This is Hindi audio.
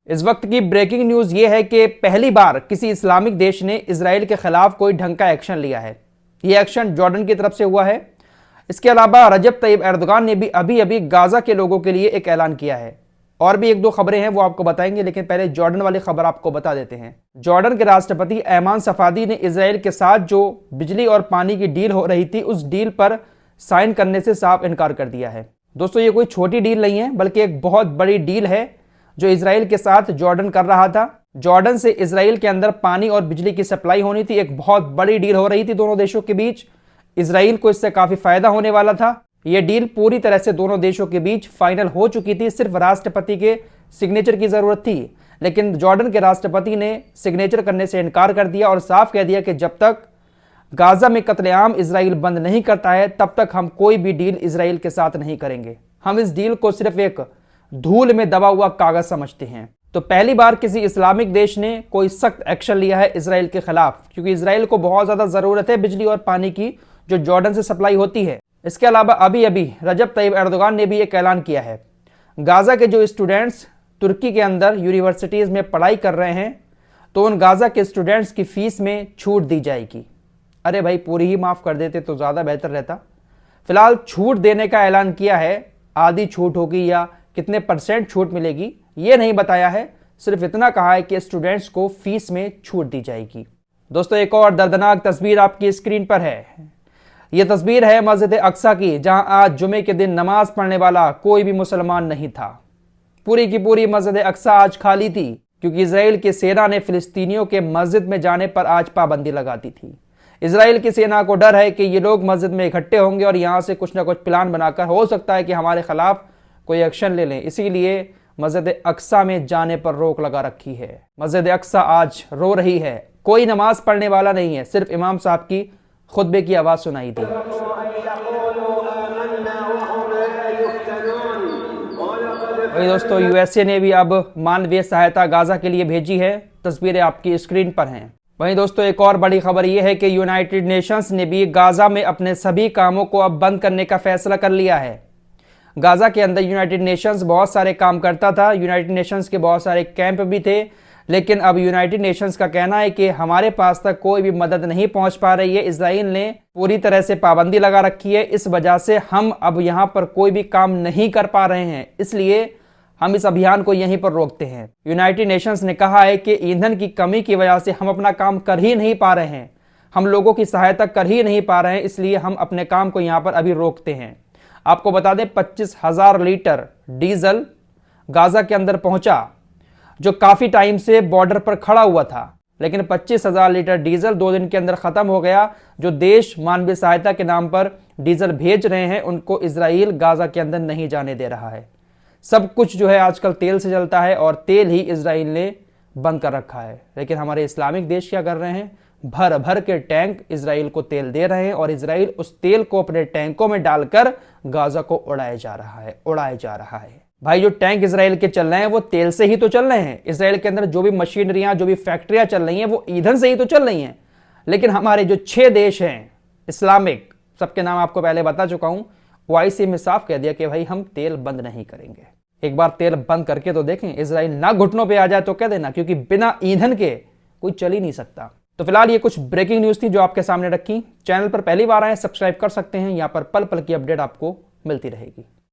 इस वक्त की ब्रेकिंग न्यूज ये है कि पहली बार किसी इस्लामिक देश ने इजराइल के खिलाफ कोई ढंग का एक्शन लिया है। यह एक्शन जॉर्डन की तरफ से हुआ है। इसके अलावा रजब तैयब एर्दोगान ने भी अभी अभी गाजा के लोगों के लिए एक ऐलान किया है। और भी एक दो खबरें हैं वो आपको बताएंगे, लेकिन पहले जॉर्डन वाली खबर आपको बता देते हैं। जॉर्डन के राष्ट्रपति ऐमान सफादी ने इजराइल के साथ जो बिजली और पानी की डील हो रही थी उस डील पर साइन करने से साफ इनकार कर दिया है। दोस्तों, ये कोई छोटी डील नहीं है, बल्कि एक बहुत बड़ी डील है जो इजराइल के साथ जॉर्डन कर रहा था। जॉर्डन से इजराइल के अंदर पानी और बिजली की सप्लाई होनी थी। एक बहुत बड़ी डील हो रही थी दोनों देशों के बीच। इजराइल को इससे काफी फायदा होने वाला था। यह डील पूरी तरह से दोनों देशों के बीच फाइनल हो चुकी थी। सिर्फ राष्ट्रपति के सिग्नेचर की जरूरत थी, लेकिन जॉर्डन के राष्ट्रपति ने सिग्नेचर करने से इनकार कर दिया और साफ कह दिया कि जब तक गाजा में कत्लेआम इजराइल बंद नहीं करता है तब तक हम कोई भी डील इजराइल के साथ नहीं करेंगे। हम इस डील को सिर्फ एक धूल में दबा हुआ कागज समझते हैं। तो पहली बार किसी इस्लामिक देश ने कोई सख्त एक्शन लिया है इजराइल के खिलाफ, क्योंकि इजराइल को बहुत ज्यादा जरूरत है बिजली और पानी की जो जॉर्डन से सप्लाई होती है। इसके अलावा अभी अभी रजब तैयब एर्दोगान ने भी एक ऐलान किया है। गाजा के जो स्टूडेंट्स तुर्की के अंदर यूनिवर्सिटीज में पढ़ाई कर रहे हैं तो उन गाजा के स्टूडेंट्स की फीस में छूट दी जाएगी। अरे भाई, पूरी ही माफ कर देते तो ज्यादा बेहतर रहता। फिलहाल छूट देने का ऐलान किया है। आधी छूट होगी या कितने % छूट मिलेगी ये नहीं बताया है, सिर्फ इतना कहा है कि स्टूडेंट्स को फीस में छूट दी जाएगी। दोस्तों, एक और दर्दनाक तस्वीर आपकी स्क्रीन पर है। यह तस्वीर है मस्जिद अक्सा की, जहां आज जुमे के दिन नमाज पढ़ने वाला कोई भी मुसलमान नहीं था। पूरी की पूरी मस्जिद अक्सा आज खाली थी, क्योंकि इजराइल की सेना ने फिलिस्तीनियों के मस्जिद में जाने पर आज पाबंदी लगा दी थी। इजराइल की सेना को डर है कि ये लोग मस्जिद में इकट्ठे होंगे और यहां से कुछ ना कुछ प्लान बनाकर हो सकता है कि हमारे खिलाफ कोई एक्शन ले लें। इसीलिए मस्जिद अक्सा में जाने पर रोक लगा रखी है। मस्जिद अक्सा आज रो रही है। कोई नमाज पढ़ने वाला नहीं है, सिर्फ इमाम साहब की खुतबे की आवाज सुनाई दी। वही दोस्तों, यूएसए ने भी अब मानवीय सहायता गाजा के लिए भेजी है। तस्वीरें आपकी स्क्रीन पर हैं। वहीं दोस्तों, एक और बड़ी खबर यह है कि यूनाइटेड नेशंस ने भी गाजा में अपने सभी कामों को अब बंद करने का फैसला कर लिया है। गाजा के अंदर यूनाइटेड नेशंस बहुत सारे काम करता था। यूनाइटेड नेशंस के बहुत सारे कैंप भी थे, लेकिन अब यूनाइटेड नेशंस का कहना है कि हमारे पास तक कोई भी मदद नहीं पहुंच पा रही है। इजराइल ने पूरी तरह से पाबंदी लगा रखी है। इस वजह से हम अब यहां पर कोई भी काम नहीं कर पा रहे हैं, इसलिए हम इस अभियान को यहीं पर रोकते हैं। यूनाइटेड नेशंस ने कहा है कि ईंधन की कमी की वजह से हम अपना काम कर ही नहीं पा रहे हैं, हम लोगों की सहायता कर ही नहीं पा रहे हैं, इसलिए हम अपने काम को यहां पर अभी रोकते हैं। आपको बता दें, 25,000 लीटर डीजल गाजा के अंदर पहुंचा, जो काफी टाइम से बॉर्डर पर खड़ा हुआ था। लेकिन 25,000 लीटर डीजल 2 दिन के अंदर खत्म हो गया। जो देश मानवीय सहायता के नाम पर डीजल भेज रहे हैं उनको इजराइल गाजा के अंदर नहीं जाने दे रहा है। सब कुछ जो है आजकल तेल से चलता है और तेल ही इजराइल ने बंद कर रखा है। लेकिन हमारे इस्लामिक देश क्या कर रहे हैं, भर भर के टैंक इजराइल को तेल दे रहे हैं और इजराइल उस तेल को अपने टैंकों में डालकर गाजा को उड़ाया जा रहा है। भाई, जो टैंक इजराइल के चल रहे हैं वो तेल से ही तो चल रहे हैं। इजराइल के अंदर जो भी मशीनरियां, जो भी फैक्ट्रियां चल रही हैं वो ईंधन से ही तो चल रही हैं। लेकिन हमारे जो 6 देश हैं इस्लामिक, सबके नाम आपको पहले बता चुका हूं, OIC में साफ कह दिया कि भाई हम तेल बंद नहीं करेंगे। एक बार तेल बंद करके तो देखें, इजराइल ना घुटनों पे आ जाए तो कह देना, क्योंकि बिना ईंधन के कोई चल ही नहीं सकता। तो फिलहाल ये कुछ ब्रेकिंग न्यूज थी जो आपके सामने रखी। चैनल पर पहली बार आए, सब्सक्राइब कर सकते हैं। यहाँ पर पल पल की अपडेट आपको मिलती रहेगी।